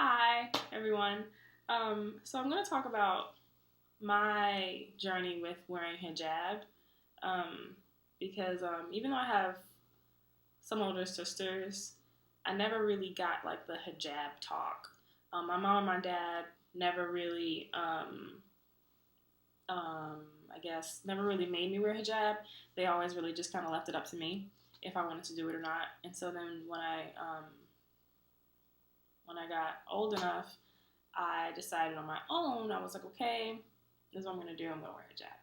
Hi, everyone. So I'm going to talk about my journey with wearing hijab um, because even though I have some older sisters, I never really got like the hijab talk. My mom and my dad never really, I guess, never really made me wear hijab. They always really just kind of left it up to me if I wanted to do it or not. And so then when I got old enough, I decided on my own. I was like, okay, this is what I'm going to do. I'm going to wear hijab.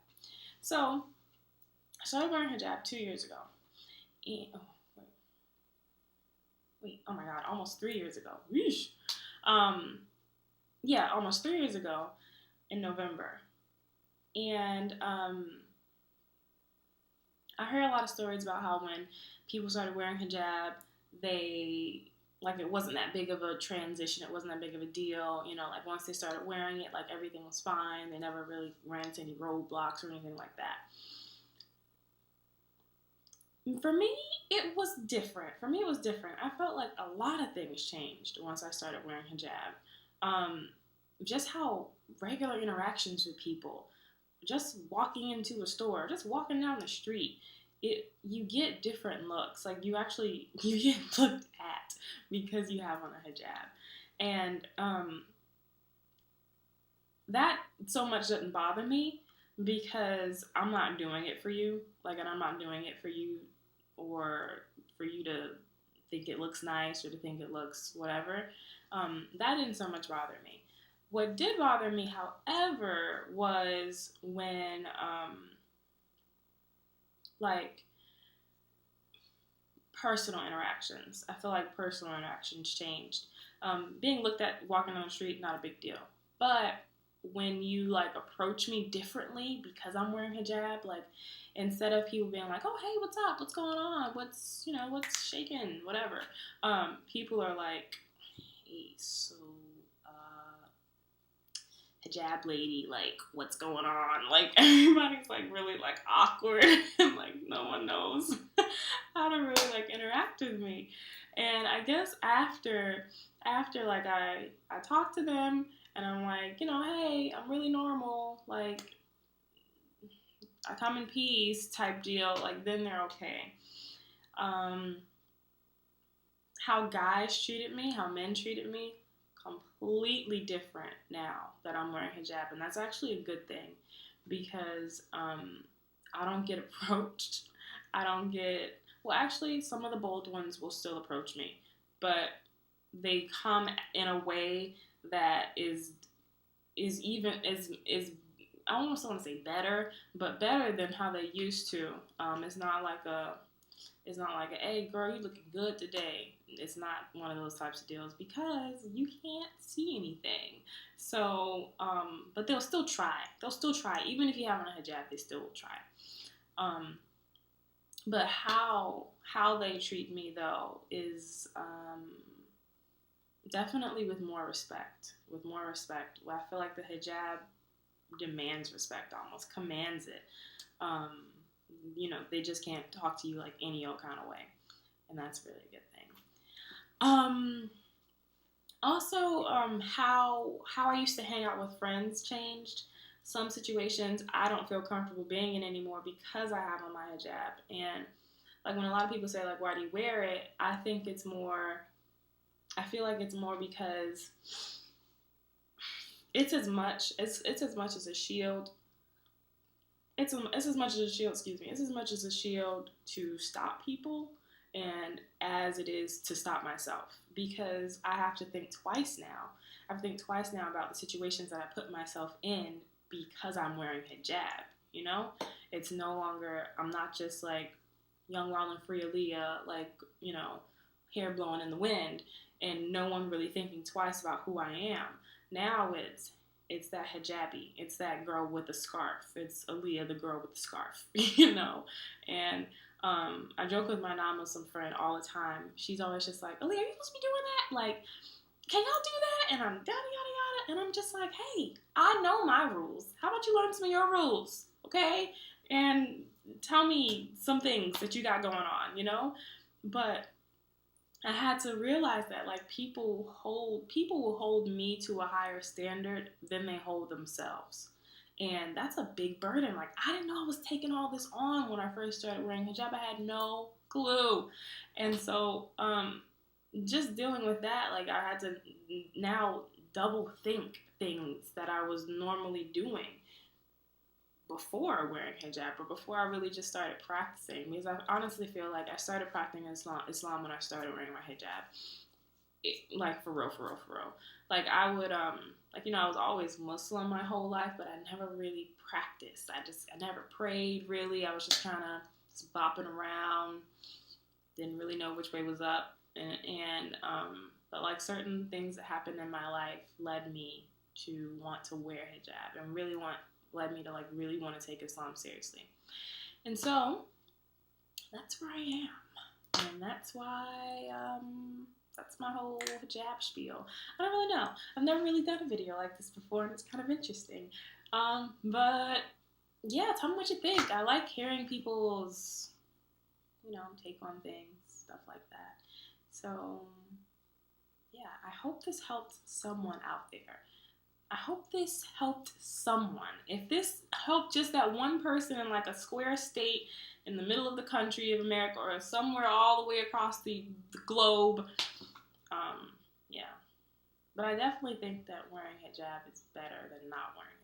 So I started wearing hijab 2 years ago. And, oh my God, almost 3 years ago. Yeesh. Um, yeah, almost 3 years ago in November. And I heard a lot of stories about how when people started wearing hijab, they like it wasn't that big of a transition. It wasn't that big of a deal. Like once they started wearing it, like everything was fine. They never really ran into any roadblocks or anything like that. For me, it was different. I felt like a lot of things changed once I started wearing hijab. Just how regular interactions with people, just walking into a store, just walking down the street, you get different looks. Like you get looked at because you have on a hijab, and that so much doesn't bother me because I'm not doing it for you. Like, and I'm not doing it for you or for you to think it looks nice or to think it looks whatever. That didn't so much bother me. What did bother me, however, was when like personal interactions. I feel like personal interactions changed. Being looked at walking on the street, not a big deal. But when you like approach me differently because I'm wearing hijab, like instead of people being like, "Oh, hey, what's up? What's going on? What's shaking? Whatever." People are like, "Hey, so hijab lady, like what's going on?" Like everybody's like really like awkward and like no one knows how to really like interact with me. And I guess after like I talk to them and I'm like, hey, I'm really normal, like I come in peace type deal, like then they're okay. Um, how guys treated me, how men treated me, completely different now that I'm wearing hijab, and that's actually a good thing because I don't get approached. I don't get well. Actually, some of the bold ones will still approach me, but they come in a way that is even is I almost want to say better, but better than how they used to. It's not like a hey girl, you looking good today. It's not one of those types of deals because you can't see anything. So, but they'll still try. Even if you have on a hijab, they still will try. Um, but how they treat me though is definitely with more respect. With more respect, I feel like the hijab demands respect, almost commands it. Um, they just can't talk to you like any old kind of way, and that's really a good thing. Um, Also, how I used to hang out with friends changed. Some situations I don't feel comfortable being in anymore because I have on my hijab, and like when a lot of people say like, "Why do you wear it?" I think it's more. I feel like it's more because it's as much as a shield. It's as much as a shield. Excuse me. It's as much as a shield to stop people, and as it is to stop myself because I have to think twice now. I have to think twice now about the situations that I put myself in because I'm wearing hijab. It's no longer. I'm not just like young, wild, and free Aaliyah, like hair blowing in the wind, and no one really thinking twice about who I am. Now it's that hijabi. It's that girl with the scarf. It's Aaliyah, the girl with the scarf, And I joke with my Muslim friend all the time. She's always just like, Aaliyah, are you supposed to be doing that? Like, can y'all do that? And I'm yada, yada, yada. And I'm just like, hey, I know my rules. How about you learn some of your rules, okay? And tell me some things that you got going on, But I had to realize that like people will hold me to a higher standard than they hold themselves. And that's a big burden. Like I didn't know I was taking all this on when I first started wearing hijab. I had no clue. And so just dealing with that, like I had to now double think things that I was normally doing before wearing hijab or before I really just started practicing, because I honestly feel like I started practicing Islam when I started wearing my hijab. Like for real, for real, for real. Like I would like I was always Muslim my whole life, but I never really practiced. I never prayed really. I was just kind of just bopping around, didn't really know which way was up, and but like certain things that happened in my life led me to want to wear hijab and led me to like really want to take Islam seriously. And so that's where I am. And that's why that's my whole hijab spiel. I don't really know. I've never really done a video like this before, and it's kind of interesting. But yeah, tell me what you think. I like hearing people's, take on things, stuff like that. So yeah, I hope this helped someone out there. I hope this helped someone. If this helped just that one person in like a square state in the middle of the country of America or somewhere all the way across the globe, yeah. But I definitely think that wearing hijab is better than not wearing